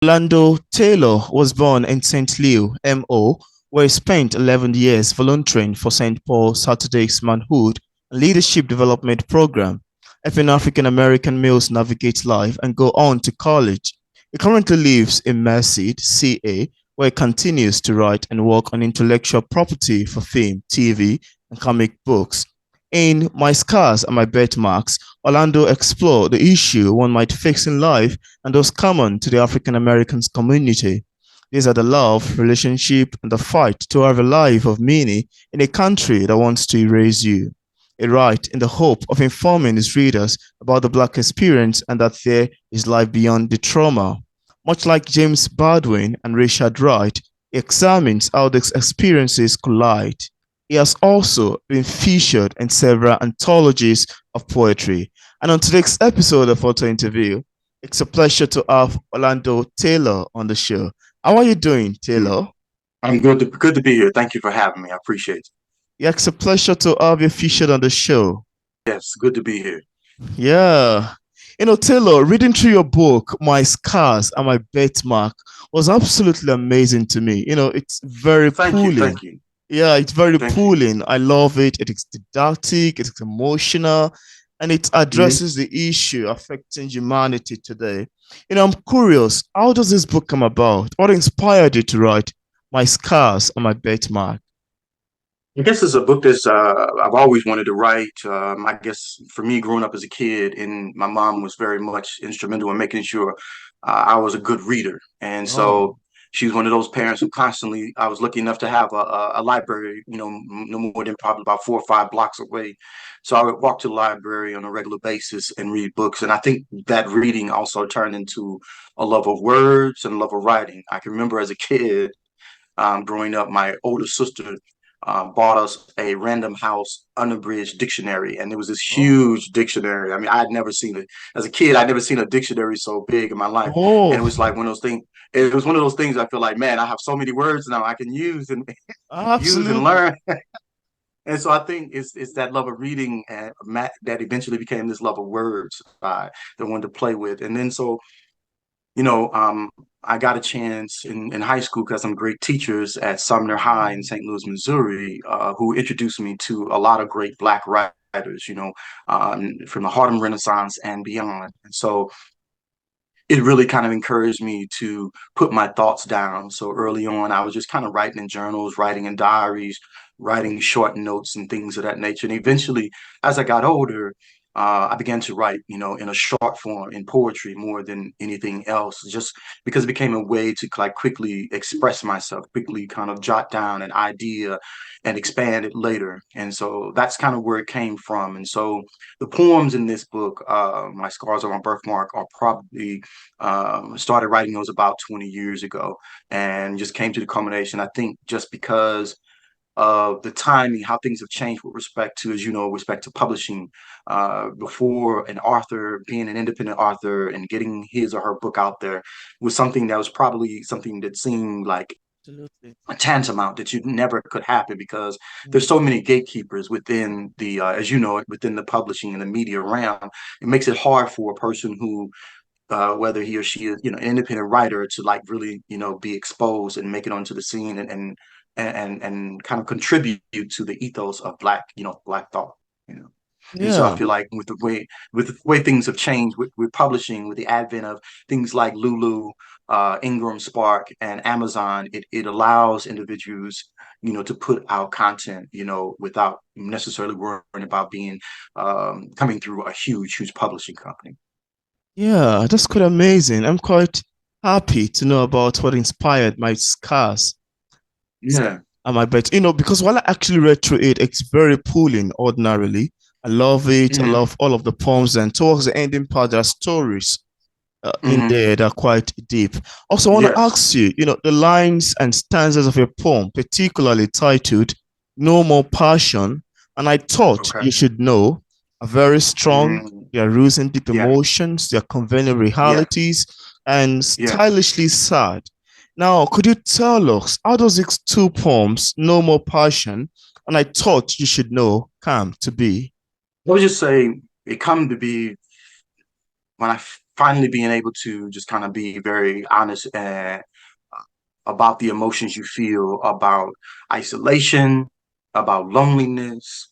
Orlando Taylor was born in St. Leo, MO, where he spent 11 years volunteering for St. Paul Saturday's Manhood and Leadership Development Program, helping African American males navigate life and go on to college. He currently lives in Merced, CA, where he continues to write and work on intellectual property for film, TV, and comic books. In My Scars and My Birthmarks, Orlando explored the issue one might face in life and those common to the African Americans community. These are the love, relationship, and the fight to have a life of meaning in a country that wants to erase you. A write in the hope of informing his readers about the Black experience and that there is life beyond the trauma. Much like James Baldwin and Richard Wright, he examines how these experiences collide. He has also been featured in several anthologies of poetry. And on today's episode of Auto Interview, it's a pleasure to have Orlando Taylor on the show. How are you doing, Taylor? I'm good to be here. Thank you for having me. I appreciate it. Yeah, it's a pleasure to have you featured on the show. Yes, good to be here. Yeah. Taylor, reading through your book, My Scars and My Birthmark, was absolutely amazing to me. It's very Thank you. pulling. Thank you. Yeah, it's very Thank you. pulling. I love it. It is didactic, it is emotional, and it Mhm. addresses the issue affecting humanity today. I'm curious, how does this book come about? What inspired you to write My Scars and My Birthmark? I guess it's a book that's I've always wanted to write. I guess for me, growing up as a kid, and my mom was very much instrumental in making sure I was a good reader, and Oh, so she was one of those parents who constantly. I was lucky enough to have a library, no more than probably about 4 or 5 blocks away. So I would walk to the library on a regular basis and read books, and I think that reading also turned into a love of words and a love of writing. I can remember as a kid growing up, my older sister bought us a Random House unabridged dictionary, and it was this oh, huge dictionary. I mean, I'd never seen it as a kid. I'd never seen a dictionary so big in my life, and it oh, was like one of those things. It was one of those things. I feel like, man, I have so many words now I can use and use and absolutely. learn. And so I think it's that love of reading and that eventually became this love of words that I wanted to play with. And then so you know, um, I got a chance in high school because some great teachers at Sumner High in St. Louis, Missouri, who introduced me to a lot of great Black writers, from the Harlem Renaissance and beyond. And so it really kind of encouraged me to put my thoughts down. So early on, I was just kind of writing in journals, writing in diaries, writing short notes and things of that nature. And eventually, as I got older, I began to write, in a short form in poetry more than anything else, just because it became a way to like quickly express myself, quickly kind of jot down an idea and expand it later. And so that's kind of where it came from. And so the poems in this book, My Scars Are My Birthmark, are probably started writing those about 20 years ago and just came to the culmination, I think, just because of the timing, how things have changed with respect to, as you know, respect to publishing. Before an author being an independent author and getting his or her book out there was something that was probably something that seemed like Absolutely. a tantamount that you never could happen because there's Mm. so many gatekeepers within the as you know within the publishing and the media realm. It makes it hard for a person who whether he or she is, an independent writer to like really, be exposed and make it onto the scene and kind of contribute to the ethos of Black thought, you know. And so I Yeah. feel like with the way things have changed with publishing, with the advent of things like Lulu, Ingram Spark, and Amazon, it allows individuals, to put out content, without necessarily worrying about being coming through a huge publishing company. Yeah, that's quite amazing. I'm quite happy to know about what inspired my scars Yeah. and my bet. Because while I actually read through it, it's very pulling ordinarily. I love it. I Hmm. love all of the poems, and towards the ending part, there are stories in Hmm. there that are quite deep. Also, I want to Yes. ask you, the lines and stanzas of your poem, particularly titled No More Passion, and I thought Okay. you should know, are very strong. Mm. They are rooting deep Yeah. emotions, they are conveying Yeah. realities, and Yeah. stylishly sad. Now, could you tell us how does these two poems, No More Passion, and I thought you should know, come to be? I would just say it come to be when I finally being able to just kind of be very honest and about the emotions you feel about isolation, about loneliness,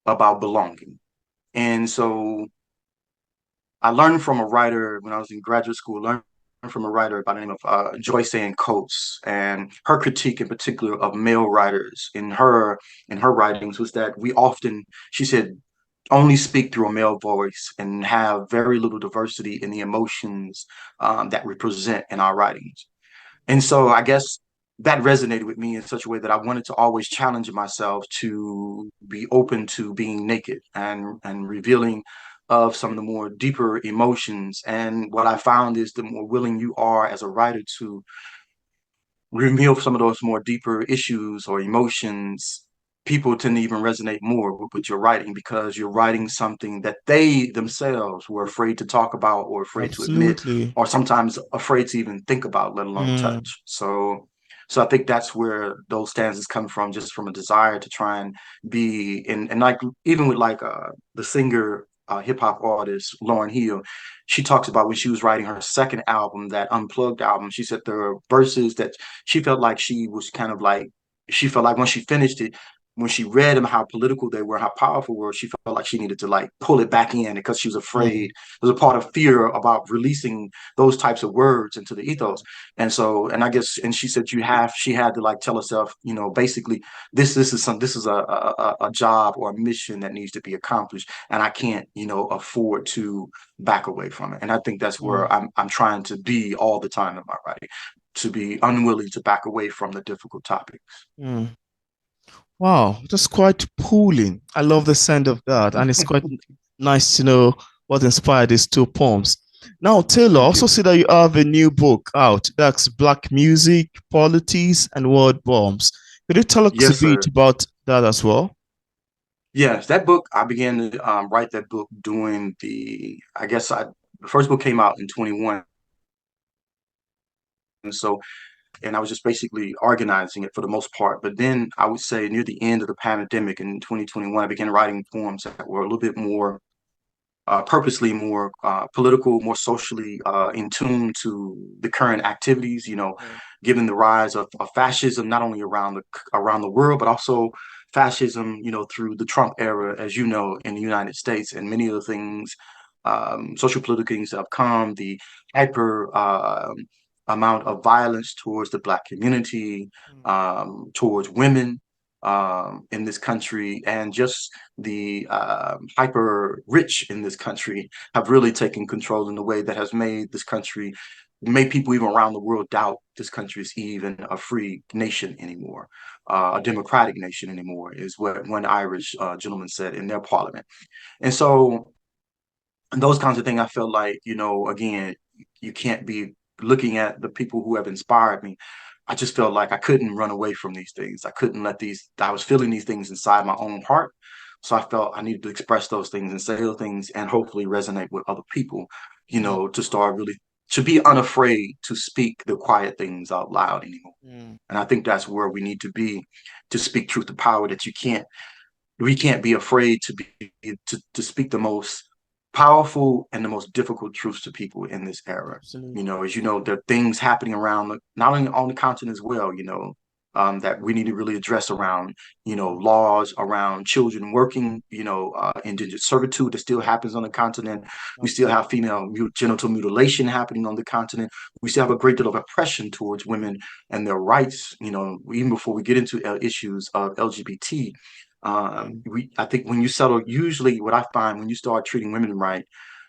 about belonging. And so I learned from a writer when I was in graduate school, learned from a writer by the name of Joyce Ann Coates, and her critique in particular of male writers in her writings was that we often, she said, only speak through a male voice and have very little diversity in the emotions that we present in our writings. And so I guess that resonated with me in such a way that I wanted to always challenge myself to be open to being naked and revealing of some of the more deeper emotions. And what I found is the more willing you are as a writer to reveal some of those more deeper issues or emotions, people tend to even resonate more with your writing because you're writing something that they themselves were afraid to talk about or afraid to admit Absolutely. or sometimes afraid to even think about, let alone Mm, touch. So I think that's where those stanzas come from, just from a desire to try and be and like even with like the singer hip hop artist Lauryn Hill, she talks about when she was writing her second album, that Unplugged album. She said there were verses that she felt like she was kind of like she felt like when she finished it, when she read them how political they were, how powerful were, she felt like she needed to like pull it back in because she was afraid. mm, There's a part of fear about releasing those types of words into the ethos. And so, and I guess, and she said she had to like tell herself, you know, basically this is a job or a mission that needs to be accomplished, and I can't, you know, afford to back away from it. And I think that's mm, where I'm trying to be all the time in my writing, to be unwilling to back away from the difficult topics. mm. Wow, that's quite pulling. I love the sound of that, and it's quite nice to know what inspired these two poems. Now, Taylor, I Thank also you. see that you have a new book out. That's Black Music, Politics, and World Bombs. Could you tell us a Yes, bit sir. about that as well? Yes, that book, I began to write that book doing the first book came out in 21. And so, and I was just basically organizing it for the most part. But then I would say near the end of the pandemic in 2021, I began writing poems that were a little bit more purposely more political, more socially in tune to the current activities. You know, Mm, given the rise of fascism not only around the world, but also fascism, you know, through the Trump era, as you know, in the United States, and many of the things, social political things that have come, the hyper amount of violence towards the Black community, mm, towards women in this country, and just the hyper rich in this country have really taken control in a way that has made people even around the world doubt this country is even a free nation anymore, a democratic nation anymore, is what one Irish gentleman said in their parliament. And so those kinds of things, I felt like, you know, again, you can't be looking at the people who have inspired me. I just felt like I couldn't run away from these things. I couldn't let I was feeling these things inside my own heart. So I felt I needed to express those things and say those things and hopefully resonate with other people, you mm, know, to start really, to be unafraid to speak the quiet things out loud anymore. mm. And I think that's where we need to be, to speak truth to power, that we can't be afraid to speak the most powerful and the most difficult truths to people in this era. You Absolutely. know, as you know, there are things happening around not only on the continent as well, you know, that we need to really address around, you know, Mm, laws around children working, you know, indentured servitude that still happens on the continent. We still have absolutely. female genital mutilation happening on the continent. We still have a great deal of oppression towards women and their rights, you know, even before we get into issues of LGBT. Mm, I think when you settle, usually what I find when you start treating women right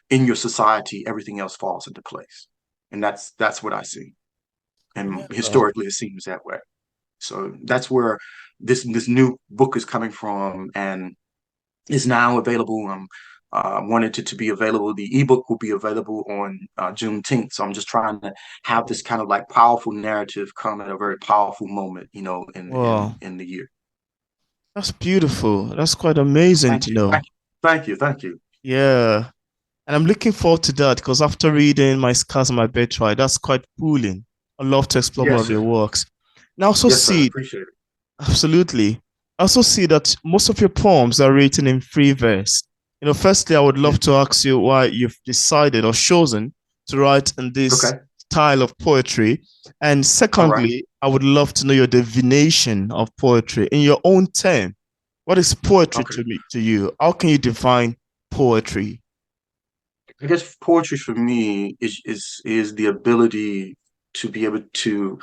in your society, everything else falls into place, and that's what I see. And yeah. historically, it seems that way. So that's where this new book is coming from, and is now available. Wanted it to be available. The ebook will be available on Juneteenth. So I'm just trying to have Oh, this kind of like powerful narrative come at a very powerful moment, you know, wow. in the year. That's beautiful. That's quite amazing Thank to you, know. thank you. Yeah. And I'm looking forward to that because after reading My Scars and My Birthright, that's quite pulling. I'd love to explore more Yes, of your sir. works. And I also Yes, sir. see, Appreciate it. absolutely, I also see that most of your poems are written in free verse. Firstly, I would love Yes. to ask you why you've decided or chosen to write in this Okay. style of poetry? And All right. secondly, I would love to know your definition of poetry in your own term. What is poetry Okay. to me, to you? How can you define poetry? I guess poetry for me is the ability to be able to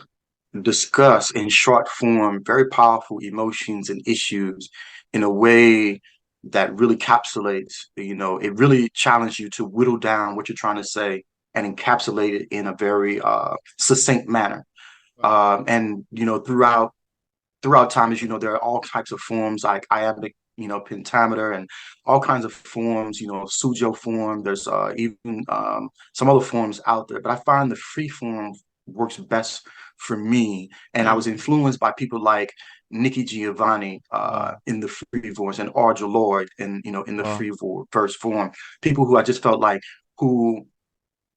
discuss in short form very powerful emotions and issues in a way that really encapsulates, it really challenges you to whittle down what you're trying to say and encapsulate it in a very succinct manner. Wow. And throughout time, as you know, there are all types of forms like iambic, pentameter, and all kinds of forms, sujo form. There's even some other forms out there, but I find the free form works best for me. And I was Mm, influenced by people like Nikki Giovanni wow. in the free voice and Audre Lorde in the Wow. free verse form. People who I just felt like who,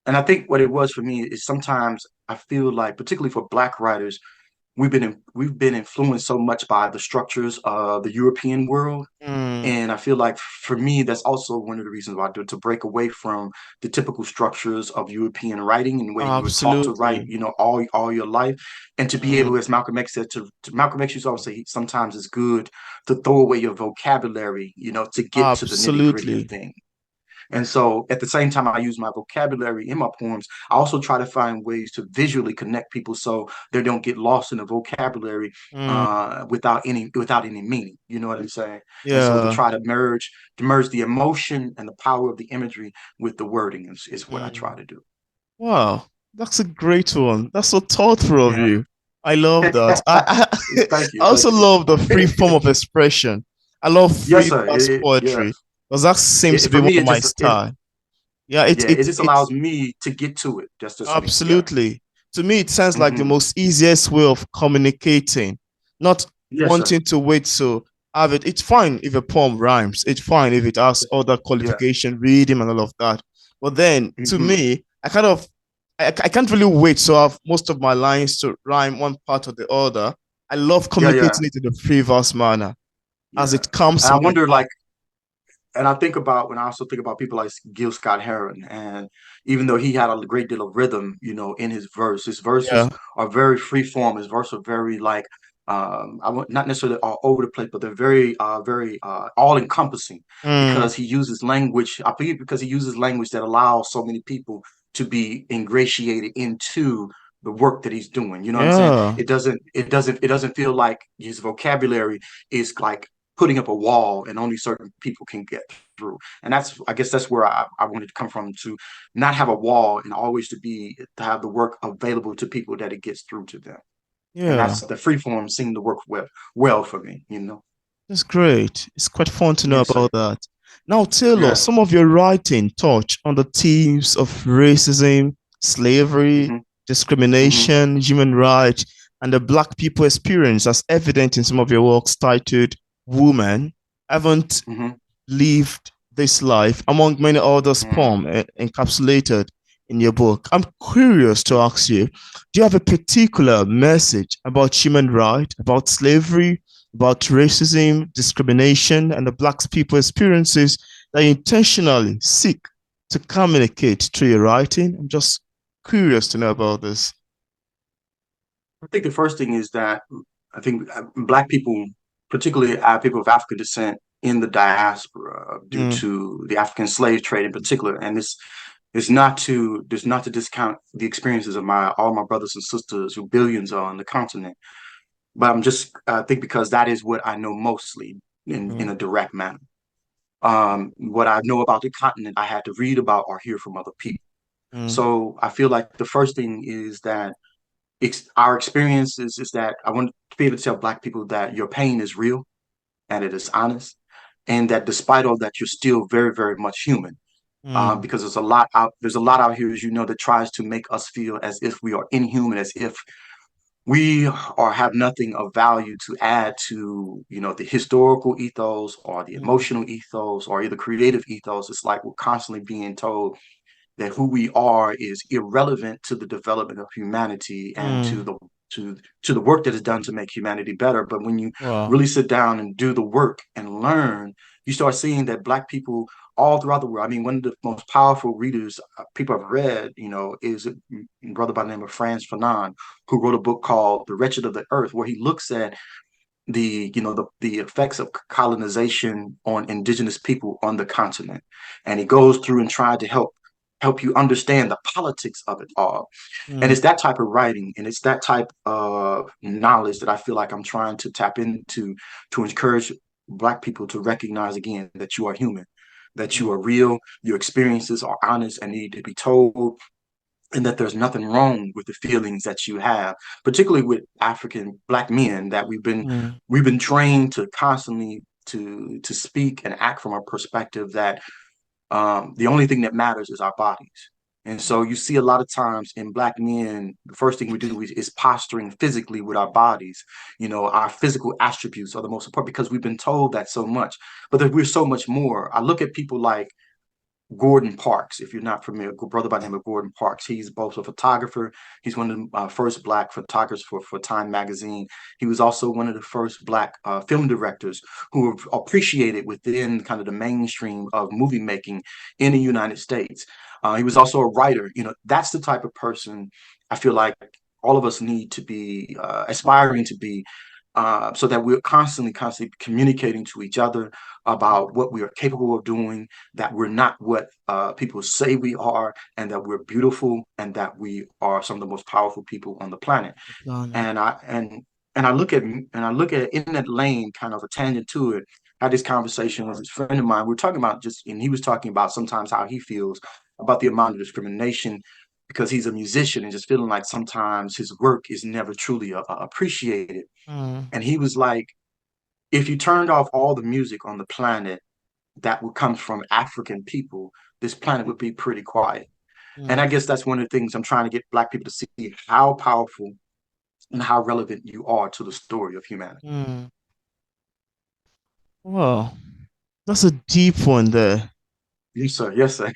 and I think what it was for me is sometimes I feel like, particularly for Black writers, we've been influenced so much by the structures of the European world. Mm, And I feel like for me, that's also one of the reasons why I do it, to break away from the typical structures of European writing and the way you were taught to write, absolutely. all your life. And to be Mm, able, as Malcolm X said, to Malcolm X used to always say sometimes it's good to throw away your vocabulary, to get to the nitty-gritty of absolutely. things. And so at the same time, I use my vocabulary in my poems. I also try to find ways to visually connect people so they don't get lost in the vocabulary Mm, without any meaning. You know what I'm saying? And so to yeah. try to merge the emotion and the power of the imagery with the wording is what I try Mm. to do. Wow, that's a great one. That's so thoughtful of Yeah. you. I love that. Thank I you. also Thank you. love the free form of expression. I love Yes, free sir. verse Yeah. poetry because that seems to be For one me, of my style. Yeah, yeah, it just allows me to get to it. Just me. Yeah. absolutely. To me, it sounds like the Hmm. most easiest way of communicating, not Yes, sir. wanting to wait to have it. It's fine if a poem rhymes. It's fine if it has other Yeah. qualification, reading and all of that. But then, to Hmm. me, I can't really wait to have most of my lines to rhyme one part or the other. I love Yeah, yeah. communicating it in a free verse manner as Yeah. it comes And to I my wonder, tongue. like, and I think about when I also think about people like Gil Scott Heron, and even though he had a great deal of rhythm, in his verses Yeah. are very free form. His verses are very like, I want not necessarily all over the place, but they're very all encompassing Mm, because he uses language. I believe because he uses language that allows so many people to be ingratiated into the work that he's doing. You know what I'm saying? yeah. It doesn't feel like his vocabulary is like putting up a wall and only certain people can get through. And I guess that's where I wanted to come from, to not have a wall and always to have the work available to people that it gets through to them. And Yeah. that's the free form seemed to work well for me. That's great. It's quite fun to know Yes, sir. about that. Now, Taylor, Yeah. some of your writing touch on the themes of racism, slavery, Hmm. Hmm. discrimination, human rights, and the Black people experience, as evident in some of your works titled Woman, Haven't Hmm. Lived This Life, among many others poems encapsulated in your book. I'm curious to ask you, do you have a particular message about human rights, about slavery, about racism, discrimination, and the Black people experiences that you intentionally seek to communicate through your writing? I'm just curious to know about this. I think the first thing is that I think Black people, particularly people of African descent in the diaspora, due Mm, to the African slave trade in particular, and this is not to discount the experiences of my all my brothers and sisters who billions are on the continent, but I'm just I think because that is what I know mostly in mm, a direct manner. What I know about the continent, I had to read about or hear from other people. mm, So I feel like the first thing is that our experience is that I want to be able to tell Black people that your pain is real and it is honest, and that despite all that, you're still very, very much human. mm, Because there's a lot out here, as you know, that tries to make us feel as if we are inhuman, as if we are have nothing of value to add to the historical ethos or the mm, emotional ethos or either creative ethos. It's like we're constantly being told that who we are is irrelevant to the development of humanity and to mm. the work that is done to make humanity better. But when you Wow. really sit down and do the work and learn, you start seeing that Black people all throughout the world. I mean, one of the most powerful readers people have read, is a brother by the name of Franz Fanon, who wrote a book called The Wretched of the Earth, where he looks at the effects of colonization on indigenous people on the continent, and he goes through and tried to help you understand the politics of it all. And mm, it's that type of writing and it's that type of knowledge that I feel like I'm trying to tap into to encourage Black people to recognize again that you are human, that you mm, are real, your experiences are honest and need to be told, and that there's nothing wrong with the feelings that you have, particularly with African Black men, that mm, we've been trained to constantly to speak and act from a perspective that the only thing that matters is our bodies. And so you see a lot of times in Black men, the first thing we do is posturing physically with our bodies. Our physical attributes are the most important because we've been told that so much, but that we're so much more. I look at people like Gordon Parks, if you're not familiar, a brother by the name of Gordon Parks. He's both a photographer. He's one of the first Black photographers for Time magazine. He was also one of the first Black film directors who were appreciated within kind of the mainstream of movie making in the United States. He was also a writer. That's the type of person I feel like all of us need to be aspiring to be, so that we're constantly communicating to each other about what we are capable of doing, that we're not what people say we are, and that we're beautiful, and that we are some of the most powerful people on the planet. planet. And I look at in that lane, kind of a tangent to it. I had this conversation with this friend of mine. We are talking about and he was talking about sometimes how he feels about the amount of discrimination because he's a musician and just feeling like sometimes his work is never truly appreciated. Mm, And he was like, if you turned off all the music on the planet that would come from African people, this planet would be pretty quiet. And I mm, guess that's one of the things I'm trying to get Black people to see how powerful and how relevant you are to the story of humanity. mm. Wow, that's a deep one there. Yes, sir. Yes, sir.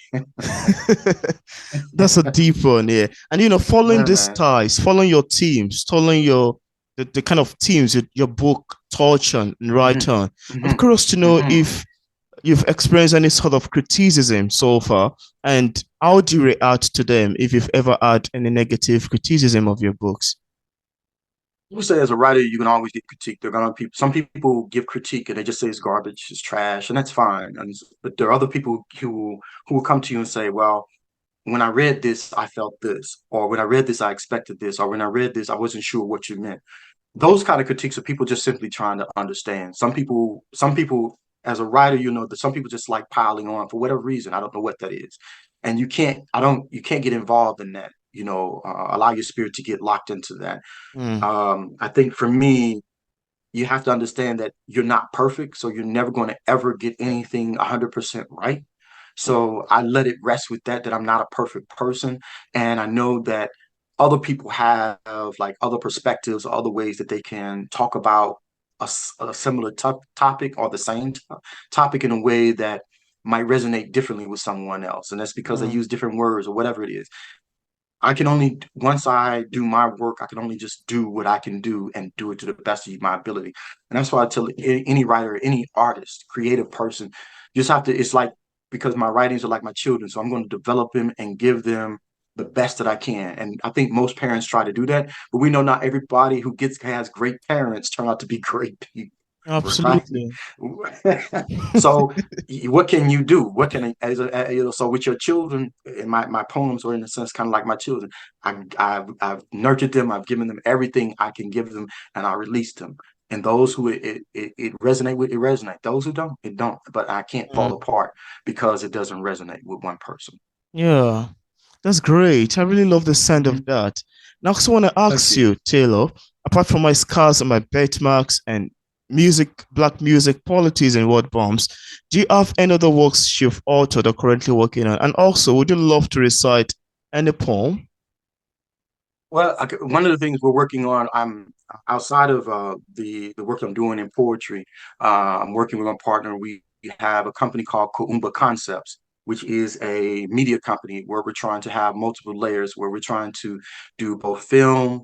That's a deep one, yeah. And following Yeah, these man. ties, following your teams, following the kind of teams your book touch on and write Hmm. on. I'm Hmm. curious to know Hmm. if you've experienced any sort of criticism so far, and how do you react to them if you've ever had any negative criticism of your books? You say as a writer, you can always get critique. They're gonna people. Some people give critique and they just say it's garbage, it's trash, and that's fine. But there are other people who will come to you and say, "Well, when I read this, I felt this, or when I read this, I expected this, or when I read this, I wasn't sure what you meant." Those kind of critiques are people just simply trying to understand. Some people, as a writer, that some people just like piling on for whatever reason. I don't know what that is, and you can't get involved in that. Allow your spirit to get locked into that. Mm, I think for me, you have to understand that you're not perfect, so you're never going to ever get anything 100% right. So I let it rest with that I'm not a perfect person, and I know that other people have like other perspectives or other ways that they can talk about a similar topic or the same topic in a way that might resonate differently with someone else, and that's because they mm, use different words or whatever it is. I can only, once I do my work, I can only just do what I can do and do it to the best of my ability. And that's why I tell any writer, any artist, creative person, you just have to, it's like, because my writings are like my children. So I'm going to develop them and give them the best that I can. And I think most parents try to do that, but we know not everybody who has great parents turn out to be great people. Right. absolutely. So what can you do? What can so with your children, in my poems are in a sense kind of like my children. I've nurtured them, I've given them everything I can give them, and I released them. And those who it resonate with, it resonate. Those who don't, it don't. But I can't fall Mm, apart because it doesn't resonate with one person. yeah, that's great. I really love the sound of Mhm. that. Now, I also want to Thank ask you. you, Taylor, apart from my scars and my birthmarks and black music, polities, and word bombs, do you have any other works you've authored or currently working on? And also, would you love to recite any poem? Well, one of the things we're working on, I'm outside of the work I'm doing in poetry. I'm working with my partner. We have a company called Kuumba Concepts, which is a media company where we're trying to have multiple layers, where we're trying to do both film,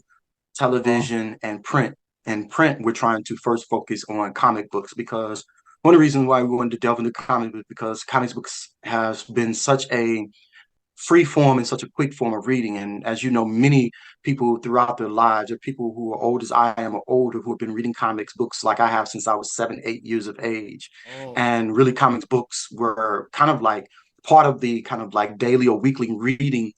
Oh, television, and print. And print, we're trying to first focus on comic books because one of the reasons why we wanted to delve into comics was because comics books has been such a free form and such a quick form of reading. And as you know, many people throughout their lives, or people who are old as I am or older, who have been reading comics books like I have since I was 7, 8 years of age. Oh, And really, comics books were kind of like part of the kind of like daily or weekly reading,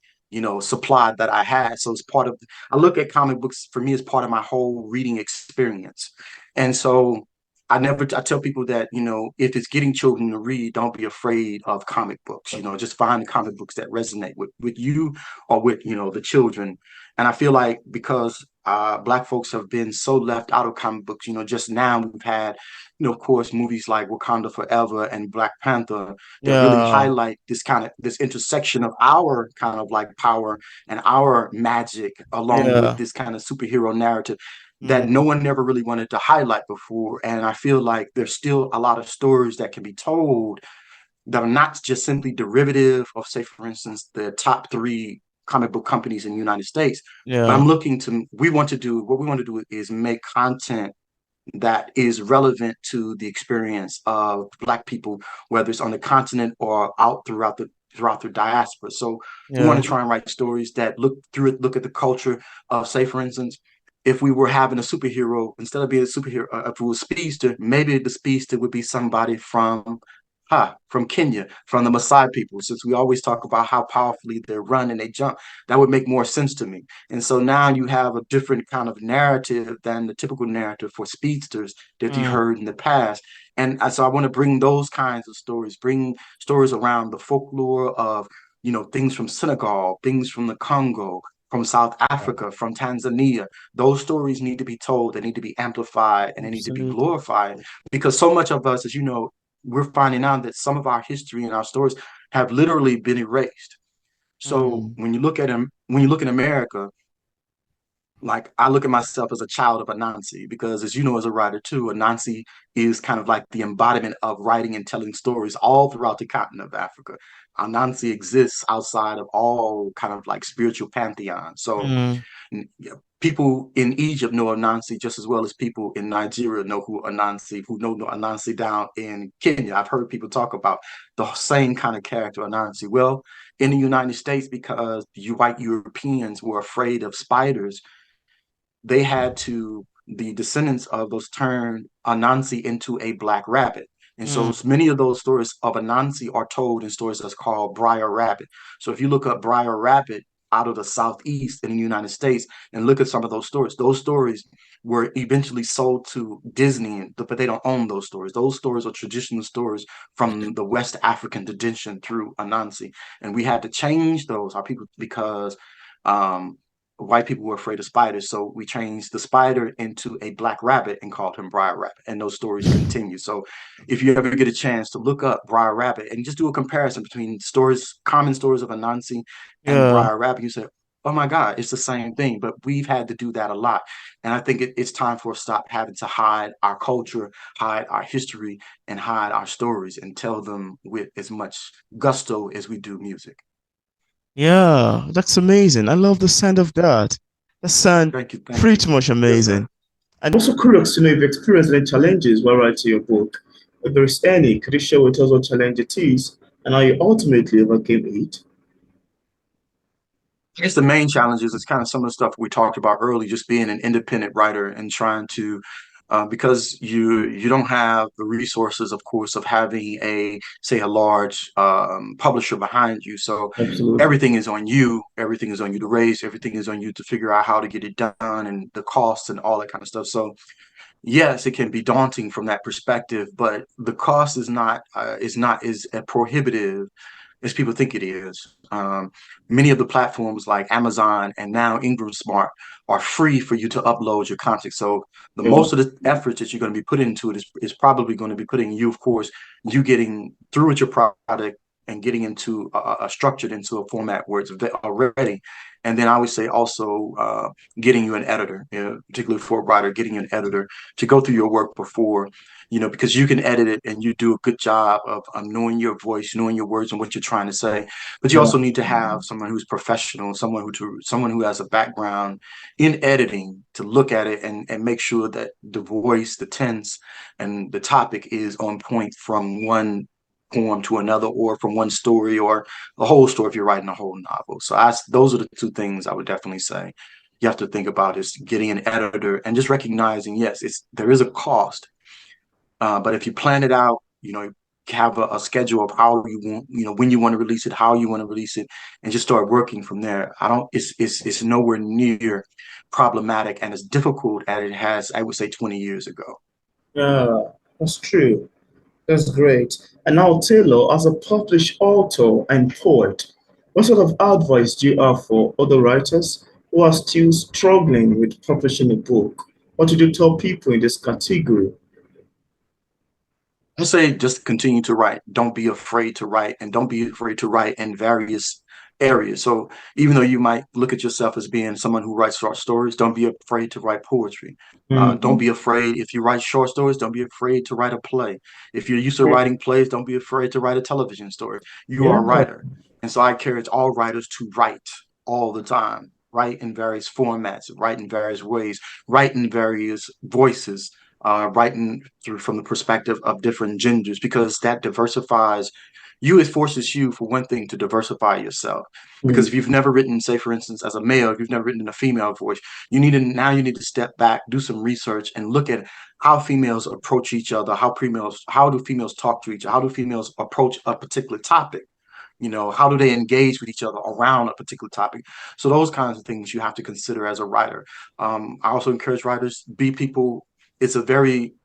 supply that I had. So it's part of, I look at comic books for me as part of my whole reading experience. And so I tell people that, if it's getting children to read, don't be afraid of comic books. Just find the comic books that resonate with you or with, the children. And I feel like because Black folks have been so left out of comic books, just now we've had, of course, movies like Wakanda Forever and Black Panther that really yeah, highlight this intersection of our kind of like power and our magic along with yeah. this kind of superhero narrative that no Mm, one never really wanted to highlight before. And I feel like there's still a lot of stories that can be told that are not just simply derivative of, say, for instance, the top three comic book companies in the United States. But yeah, I'm looking to, what we want to do is make content that is relevant to the experience of Black people, whether it's on the continent or out throughout the diaspora. So we want yeah. to try and write stories that look at the culture of, say, for instance, if we were having a superhero, instead of being a superhero, if it was a speedster, maybe the speedster would be somebody from Kenya, from the Maasai people, since we always talk about how powerfully they run and they jump. That would make more sense to me. And so now you have a different kind of narrative than the typical narrative for speedsters that you Mm, heard in the past. And so I want to bring those kinds of stories, bring stories around the folklore of, things from Senegal, things from the Congo, from South Africa, from Tanzania. Those stories need to be told, they need to be amplified, and they need to be absolutely. glorified because so much of us, as you know, we're finding out that some of our history and our stories have literally been erased. So Mm, when you look at America, like I look at myself as a child of Anansi because, as you know, as a writer too, Anansi is kind of like the embodiment of writing and telling stories all throughout the continent of Africa. Anansi exists outside of all kind of like spiritual pantheons. So mm, yeah, people in Egypt know Anansi just as well as people in Nigeria know who know Anansi down in Kenya. I've heard people talk about the same kind of character, Anansi. Well, in the United States, because you white Europeans were afraid of spiders, they had to, the descendants of those turned Anansi into a black rabbit. And so mm. many of those stories of Anansi are told in stories that's called Briar Rabbit. So if you look up Briar Rabbit out of the Southeast in the United States and look at some of those stories were eventually sold to Disney, but they don't own those stories. Those stories are traditional stories from the West African tradition through Anansi. And we had to change those, our people, because um, white people were afraid of spiders. So we changed the spider into a black rabbit and called him Briar Rabbit. And those stories continue. So if you ever get a chance to look up Briar Rabbit and just do a comparison between stories, common stories of Anansi and Yeah, Briar Rabbit, you say, oh my God, it's the same thing. But we've had to do that a lot. And I think it's time for us to stop having to hide our culture, hide our history, and hide our stories and tell them with as much gusto as we do music. yeah. That's amazing. I love the sound of that. That sound Thank you. Thank you. pretty much Yes, sir. amazing. And I'm also curious to know if you experienced any challenges while writing your book. If there is any, could you share with us what challenge it is and how you ultimately overcame it? I guess the main challenge is kind of some of the stuff we talked about early, just being an independent writer and trying to, because you don't have the resources, of course, of having a large publisher behind you. So Absolutely. everything is on you. Everything is on you to raise. Everything is on you to figure out how to get it done and the costs and all that kind of stuff. So yes, it can be daunting from that perspective, but the cost is not as prohibitive as people think it is. Many of the platforms like Amazon and now Ingram Smart are free for you to upload your content. So the Yeah. most of the efforts that you're going to be putting into it is probably going to be putting you, of course, you getting through with your product and getting into a structured into a format where it's already. And then I would say also getting you an editor, particularly for a writer, getting you an editor to go through your work before. because you can edit it and you do a good job of knowing your voice, knowing your words and what you're trying to say. But you Yeah. also need to have someone who's professional, someone who has a background in editing to look at it and make sure that the voice, the tense, and the topic is on point from one poem to another, or from one story or the whole story if you're writing a whole novel. So those are the two things I would definitely say you have to think about, is getting an editor and just recognizing, yes, there is a cost, but if you plan it out, have a schedule of how you want, when you want to release it, how you want to release it, and just start working from there. I don't, it's nowhere near problematic and as difficult as it has, I would say, 20 years ago. Yeah, that's true. That's great. And now, Taylor, as a published author and poet, what sort of advice do you have for other writers who are still struggling with publishing a book? What would you tell people in this category? I say just continue to write. Don't be afraid to write, and don't be afraid to write in various areas. So even though you might look at yourself as being someone who writes short stories, don't be afraid to write poetry. Don't Mhm. be afraid if you write short stories. Don't be afraid to write a play. If you're used to writing plays, don't be afraid to write a television story. You are a Yeah, writer, and so I encourage all writers to write all the time. Write in various formats. Write in various ways. Write in various voices, writing through from the perspective of different genders, because that diversifies you. It forces you, for one thing, to diversify yourself. Because if mm, you've never written, say for instance, as a male, if you've never written in a female voice, you need to step back, do some research, and look at how females approach each other, how do females talk to each other, how do females approach a particular topic, how do they engage with each other around a particular topic. So those kinds of things you have to consider as a writer. I also encourage writers, be people. It's a very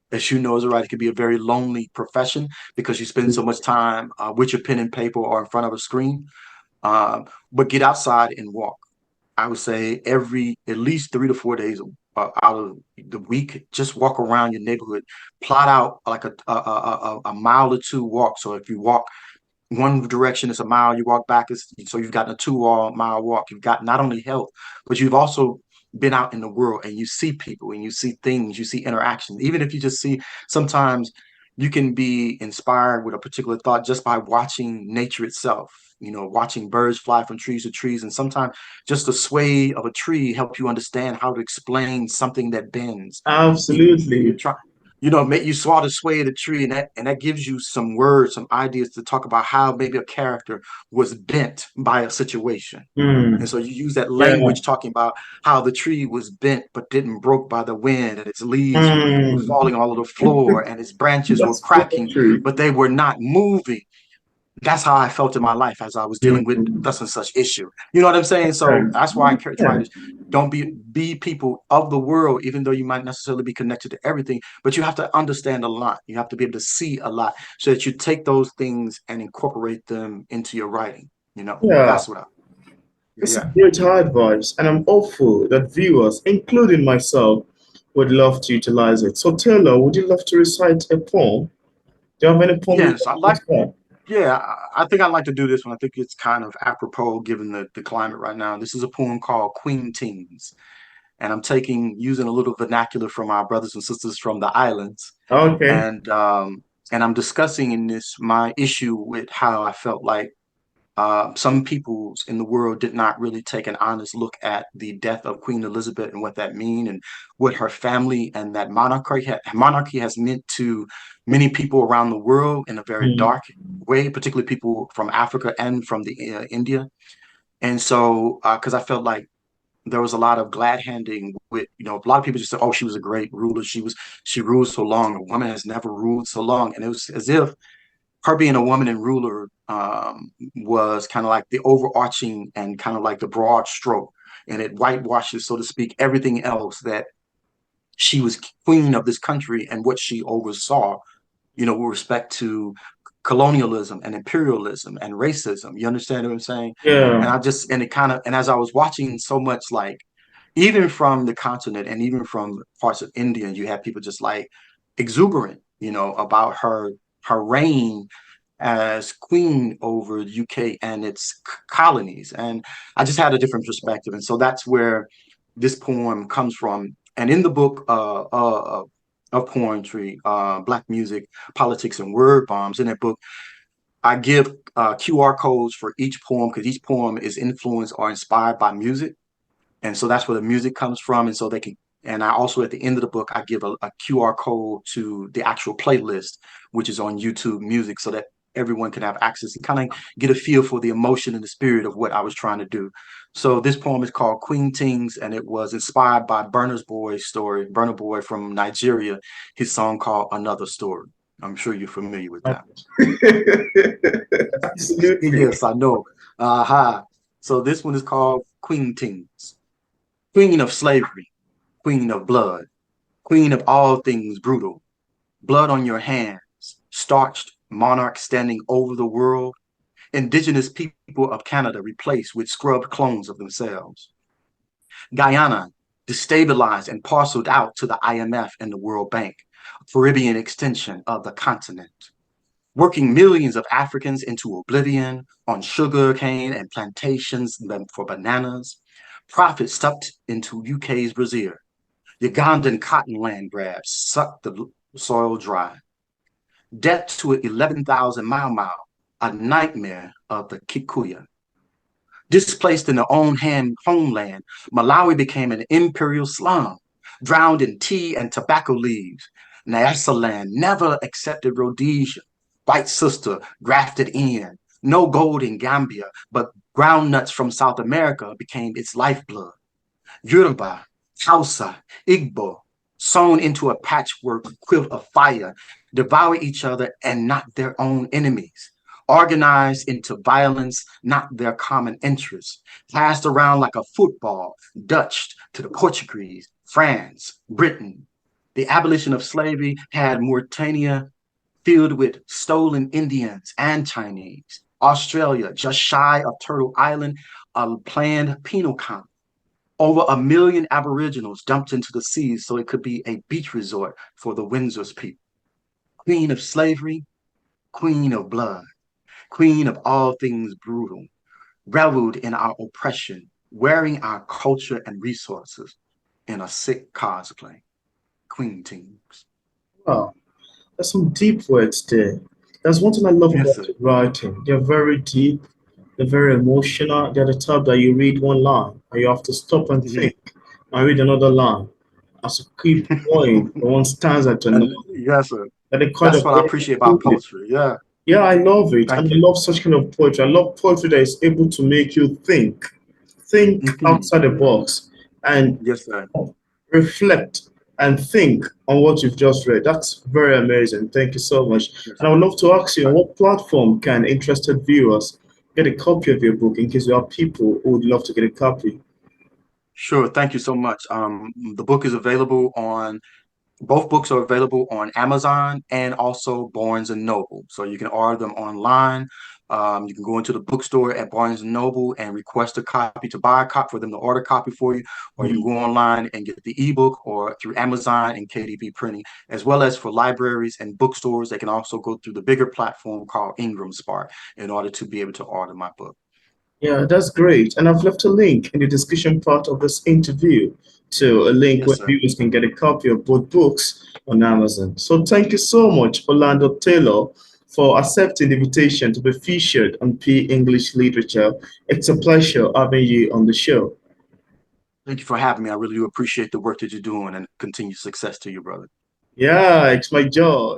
as you know, as a writer, it can be a very lonely profession, because you spend so much time with your pen and paper or in front of a screen. But get outside and walk. I would say at least 3 to 4 days out of the week, just walk around your neighborhood. Plot out like a mile or two walk. So if you walk one direction is a mile, you walk back is, so you've gotten a 2 mile walk. You've got not only health, but you've also been out in the world, and you see people and you see things, you see interactions. Even if you just see, sometimes you can be inspired with a particular thought just by watching nature itself, watching birds fly from trees to trees. And sometimes just the sway of a tree help you understand how to explain something that bends. You absolutely. try, make you saw the sway of the tree, and that gives you some words, some ideas to talk about how maybe a character was bent by a situation. And Mm, so you use that yeah. language talking about how the tree was bent but didn't broke by the wind, and its leaves were Mm. falling all over the floor, and its branches were That's very cracking, true. but they were not moving. That's how I felt in my life as I was dealing with Mm, such and such issue. You know what I'm saying? So that's why I encourage yeah. writers, don't be people of the world, even though you might necessarily be connected to everything, but you have to understand a lot. You have to be able to see a lot, so that you take those things and incorporate them into your writing. Yeah. That's what I, This is yeah. great advice, and I'm hopeful that viewers, including myself, would love to utilize it. So, Taylor, would you love to recite a poem? Do you have any poem you'd Yes, like to recite? yeah, I think I'd like to do this one. I think it's kind of apropos given the climate right now. This is a poem called Queen Teens, and I'm using a little vernacular from our brothers and sisters from the islands, Okay. and I'm discussing in this my issue with how I felt like some peoples in the world did not really take an honest look at the death of Queen Elizabeth and what that mean, and what her family and that monarchy has meant to many people around the world in a very Mm, dark way, particularly people from Africa and from the India. And so, because I felt like there was a lot of glad handing with, a lot of people just said, "Oh, she was a great ruler. She ruled so long. A woman has never ruled so long," and it was as if her being a woman and ruler was kind of like the overarching and kind of like the broad stroke, and it whitewashes, so to speak, everything else that she was queen of this country and what she oversaw, with respect to colonialism and imperialism and racism. You understand what I'm saying? yeah. And as I was watching so much, like, even from the continent and even from parts of India, you have people just like exuberant, about her reign as queen over the UK and its colonies. And I just had a different perspective. And so that's where this poem comes from. And in the book, of poetry, Black music, politics, and word bombs. In that book, I give QR codes for each poem because each poem is influenced or inspired by music. And so that's where the music comes from. And so they can, and I also at the end of the book, I give a QR code to the actual playlist, which is on YouTube Music, so that everyone can have access and kind of get a feel for the emotion and the spirit of what I was trying to do. So this poem is called Queen Tings, and it was inspired by Burna Boy from Nigeria, his song called Another Story. I'm sure you're familiar with that. Absolutely. Yes, I know. Aha. So this one is called Queen Tings. Queen of slavery, queen of blood, queen of all things brutal, blood on your hands, starched monarch standing over the world, indigenous people of Canada replaced with scrubbed clones of themselves. Guyana destabilized and parceled out to the IMF and the World Bank, Caribbean extension of the continent, working millions of Africans into oblivion on sugar cane and plantations for bananas, profits sucked into UK's brazier. Ugandan cotton land grabs sucked the soil dry. Death to 11,000 Mau Mau, a nightmare of the Kikuyu. Displaced in their own homeland, Malawi became an imperial slum, drowned in tea and tobacco leaves. Nyasaland never accepted Rhodesia. White sister grafted in. No gold in Gambia, but groundnuts from South America became its lifeblood. Yoruba, Hausa, Igbo, sewn into a patchwork quilt of fire, devour each other and not their own enemies, organized into violence, not their common interests, passed around like a football, Dutch to the Portuguese, France, Britain. The abolition of slavery had Mauritania filled with stolen Indians and Chinese. Australia, just shy of Turtle Island, a planned penal colony. Over 1 million Aboriginals dumped into the seas so it could be a beach resort for the Windsor's people. Queen of slavery, queen of blood, queen of all things brutal, reveled in our oppression, wearing our culture and resources in a sick cosplay. Queen Tings. Wow, there's some deep words there. That's one thing I love Yes, about sir. the writing. They're very deep, they're very emotional. They're the type that you read one line and you have to stop and Yeah. think and read another line as you keep going from one stanza to another. Yes, sir. And they kind That's of what I appreciate about poetry. Yeah. yeah, I love it. And Thank I you. love such kind of poetry. I love poetry that is able to make you think Mhm. outside the box and Yes, sir. reflect and think on what you've just read. That's very amazing. Thank you so much. Yes, And I would love to ask you, on sir. what platform can interested viewers get a copy of your book in case there are people who would love to get a copy? Sure. Thank you so much. The book is available on both books are available on Amazon and also Barnes and Noble. So you can order them online. You can go into the bookstore at Barnes and Noble and request a copy to buy a copy for them to order a copy for you, or you can Mm. go online and get the ebook or through Amazon and KDP Printing, as well as for libraries and bookstores. They can also go through the bigger platform called Ingram Spark in order to be able to order my book. Yeah, that's great. And I've left a link in the description part of this interview to a link Yes, where sir. viewers can get a copy of both books on Amazon. So thank you so much, Orlando Taylor, for accepting the invitation to be featured on P English Literature. It's a pleasure having you on the show. Thank you for having me. I really do appreciate the work that you're doing and continued success to you, brother. Yeah, it's my joy.